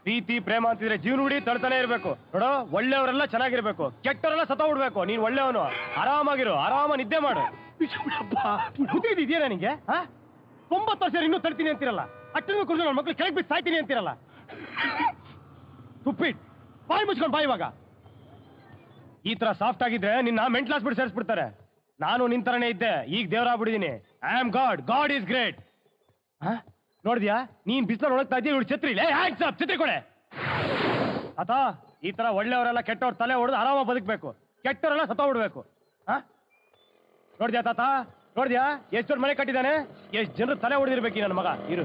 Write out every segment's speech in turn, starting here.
ಪ್ರೀತಿ ಪ್ರೇಮ ಅಂತಿದ್ರೆ ಜೀವನವಿಡೀ ತಳ್ತಾನೆ ಇರ್ಬೇಕು ನೋಡು. ಒಳ್ಳೆಯವರೆಲ್ಲ ಚೆನ್ನಾಗಿರ್ಬೇಕು, ಕೆಟ್ಟವರೆಲ್ಲ ಸತ್ತೋಗ್ಬಿಡ್ಬೇಕು. ನೀನ್ ಒಳ್ಳೆಯವನು, ಆರಾಮಾಗಿರು, ಆರಾಮ ನಿದ್ದೆ ಮಾಡು. ಇದೆಯಾ ನನಗೆ 90 ವರ್ಷ ಇನ್ನೂ ತಳ್ತೀನಿ ಅಂತಿರಲ್ಲ, ಅಟ್ಟನ್ನು ಕುರಿತು ನನ್ನ ಮಕ್ಳು ಕೆಳಗೆ ಬಿಟ್ಟು ಸಾಯ್ತೀನಿ ಅಂತಿರಲ್ಲ. ತುಪ್ಪಿಟ್ ಬಾಯಿ ಮುಚ್ಕೊಂಡು ಬಾಯಿ. ಇವಾಗ ಈ ತರ ಸಾಫ್ಟ್ ಆಗಿದ್ರೆ ನಿನ್ನ ಮೆಂಟಲ್ ಹಾಸ್ಪಿಟಲ್ ಸೇರಿಸ್ಬಿಡ್ತಾರೆ. ನಾನು ನಿನ್ ತರನೇ ಇದ್ದೆ, ಈಗ ದೇವರಾಗ್ಬಿಟ್ಟಿದ್ದೀನಿ. I am God, God is great. ನೋಡಿದ್ಯಾ, ನೀನ್ ಬಿಸಿಲು ಒಳಗ್ತಾ ಇದ್ದೀಯ, ಇವಳು ಛತ್ರಿ ಛತ್ರಿ ಕೊಡೆ. ಆತ ಈ ತರ ಒಳ್ಳೆಯವರೆಲ್ಲ ಕೆಟ್ಟವ್ರ ತಲೆ ಹೊಡೆದು ಆರಾಮ ಬದುಕಬೇಕು, ಕೆಟ್ಟವರೆಲ್ಲ ಸತ್ತೋಗ್ಬಿಡ್ಬೇಕು. ನೋಡಿದ್ಯಾ ತಾತ, ನೋಡಿದ್ಯಾ ಎಷ್ಟು ದೊಡ್ಡ ಮನೆ ಕಟ್ಟಿದ್ದಾನೆ, ಎಷ್ಟು ಜನರು ತಲೆ ಹೊಡೆದಿರ್ಬೇಕು ನನ್ನ ಮಗ. ಇರು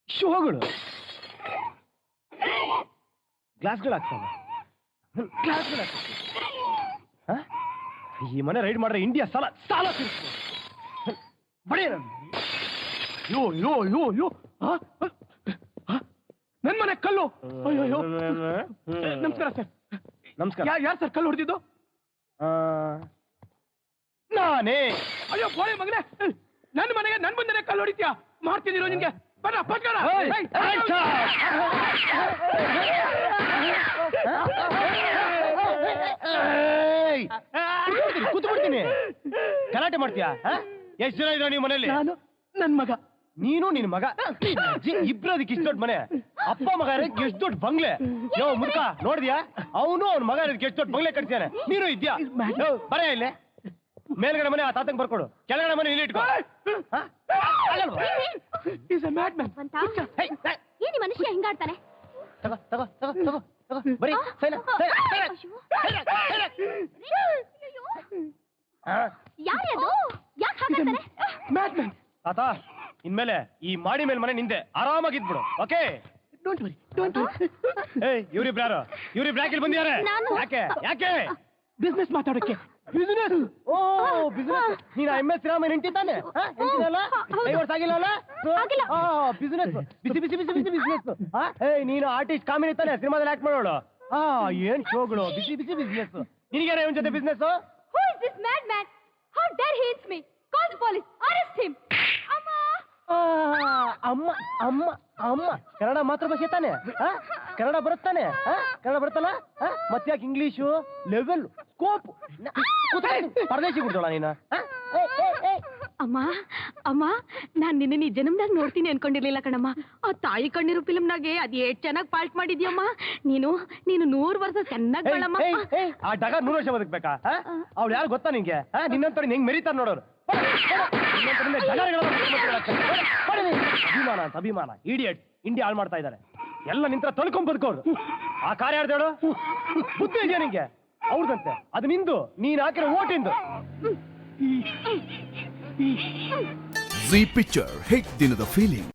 ಶೋಗಳು ಗ್ಲಾಸ್ಗಳು ಹಾಕ್ತಾನೆ, ಗ್ಲಾಸ್ಗಳು ಹಾಕ್ತಾನೆ. ಈ ಮನೆ ರೈಡ್ ಮಾಡ್ರೆ ಇಂಡಿಯಾ ಸಾಲ ಸಾಲ ತೀರಿಸ್ತು. ಬಡೇ ಯೋ ಯೋ ಯೋ ಯೋ ನನ್ ಮನೆ ಕಲ್ಲು. ಅಯ್ಯೋ ನಮಸ್ಕಾರ ಸರ್. ನಮಸ್ಕಾರ. ಯಾರು ಸರ್ ಕಲ್ಲು ಹೊಡೆದಿದ್ದು? ನಾನೇ. ಅಯ್ಯೋ ಬೋಳೆ ಮಗನೇ, ನನ್ನ ಮನೆಗೆ ನನ್ ಬಂದರೆ ಕಲ್ಲು ಹೊಡಿತೀಯ? ಮಾಡ್ತಿದ್ದೀರೋ ನಿನ್ಗೆ? ಬರ ಪಟ್ಕರ. ಕೂತು ಬಿಡ್ತೀನಿ. ಗಲಾಟೆ ಮಾಡ್ತೀಯಾ? ಎಷ್ಟು ಜನ ಇದ್ರ ನೀವು ಮನೆಯಲ್ಲಿ? ನಾನು, ನನ್ ಮಗ. ನೀನು ನಿನ್ ಮಗ ಇಬ್ರು ಅದಕ್ಕೆ ಇಷ್ಟು ದೊಡ್ಡ ಮನೆ. ಅಪ್ಪ ಮಗ ಇರೋದಕ್ಕೆ ಎಷ್ಟು ದೊಡ್ಡ ಬಂಗ್ಲೆ. ಯೋ ಮುಡ್ಕ, ನೋಡಿದ್ಯಾ? ಅವನು ಅವ್ನ ಮಗ ಇರೋದಕ್ಕೆ ಎಷ್ಟು ದೊಡ್ಡ ಬಂಗ್ಲೆ ಕಟ್ತಾನೆ. ನೀನು ಇದ್ಯಾ? ಬರ ಇಲ್ಲಿ. ಮೇಲ್ಗಡೆ ಮನೆ ಆ ತಾತಂಗ್ ಬರ್ಕೊಡು, ಕೆಳಗಡೆ ಮನೆ ಇಲ್ಲಿ ಇಟ್ಕೋ. ಏನಿ ಮನುಷ್ಯ ಹಿಂಗಾಡ್ತಾನೆ? ತಗೋ ತಗೋ ತಗೋ ತಗೋ ತಗೋ ಬರೀ ಯಾರ್ಯಾದು? ಯಾಕೆ ಹಾಗಾಡ್ತಾನೆ? ತಾತ, ಇನ್ಮೇಲೆ ಈ ಮಾಡಿ ಮೇಲೆ ಮನೆ ನಿಂದೆ, ಆರಾಮಾಗಿದ್ಬಿಡು. ಓಕೆ? ಇವ್ರಿಬ್ರು ಯಾರು? ಇವ್ರಿಬ್ರು ಯಾಕೆ ಬಂದಿದ್ದಾರೆ? ಯಾಕೆ ಯಾಕೆ? ಬಿಸ್ನೆಸ್ ಮಾತಾಡಕ್ಕೆ. ಬಿಸ್ನೆಸ್? ಓ ಬಿಸ್ನೆಸ್. ನೀನು MS ಶ್ರೀರಾಮನ್ ಹೆಂಡ್ತಿದ್ದಾನೆ? ಹೆಂಡ್ತಿದಲ್ಲ? 5 ವರ್ಷ ಆಗಿಲ್ಲ? ಬಿಸ್ನೆಸ್, ಬಿಸಿ ಬಿಸಿ ಬಿಸಿ ಬಿಸಿ ಬಿಸ್ನೆಸ್. ನೀನು ಆರ್ಟಿಸ್ಟ್ ಕಾಮಿನಿ ತಾನೆ, ಸಿನಿಮಾದಲ್ಲಿ ಆಕ್ಟ್ ಮಾಡೋಳು. ಏನ್ ಶೋಗಳು, ಬಿಸಿ ಬಿಸಿ ಬಿಸ್ನೆಸ್. ನಿನಗೇನ ಇವನ್ ಜೊತೆ business? Who is this madman? How dare he hit me? Call the police. Arrest him. ಅಮ್ಮ ಅಮ್ಮ ಅಮ್ಮ ಕನ್ನಡ ಮಾತೃಭಾಷೆ ತಾನೆ? ಕನ್ನಡ ಬರುತ್ತಾನೆ? ಕನ್ನಡ ಬರುತ್ತಲ್ಲ? ಮತ್ತೆ ಯಾಕೆ ಇಂಗ್ಲಿಷು? ಲೆವೆಲ್, ಸ್ಕೋಪ್ ಪರದೇಶಿ ಬಿಡ್ತೋಳ ನೀನು? ಅಮ್ಮ ಅಮ್ಮ, ನಾನ್ ನಿನ್ನ ಈ ಜನ್ಮದಾಗ ನೋಡ್ತೀನಿ ಅನ್ಕೊಂಡಿರ್ಲಿಲ್ಲ ಕಣಮ್ಮ. ಆ ತಾಯಿ ಕಣ್ಣಿರು ಫಿಲ್ಮ್ನಾಗೆ ಅದ್ ಎಷ್ಟ್ ಚೆನ್ನಾಗಿ ಪಾಲ್ಟ್ ಮಾಡಿದ್ಯಮ್ಮ. ನೀನು 100 ವರ್ಷ ಚೆನ್ನಾಗಿ ಬಾಳಮ್ಮ. ಆ ಡಗ 100 ವರ್ಷ ಬದುಕ್ಬೇಕಾ? ಅವ್ಳು ಯಾರು ಗೊತ್ತಾ ನಿಂಗೆ? ನಿನ್ನಂತವ್ರು ಹೆಂಗ್ ಮೆರಿತಾರ ನೋಡೋರು. ಅಭಿಮಾನ ಅಂತ ಅಭಿಮಾನ. ಇಡಿಯಟ್, ಇಂಡಿಯಾ ಹಾಳು ಮಾಡ್ತಾ ಇದ್ದಾರೆ. ಎಲ್ಲ ನಿಂತರ ತೊಳ್ಕೊಂಡ್ ಬದುಕೋರು. ಆ ಕಾರ್ಯ ಯಾರ್ದೇಳು? ಬುದ್ಧಿ ಇದೆಯಾ ನಿಂಗೆ? ಅವ್ರದಂತೆ, ಅದು ನಿಂದು, ನೀನ್ ಹಾಕಿರೋ ಓಟಿಂದು. Zee Picture, hit ದಿನದ ಫೀಲಿಂಗ್.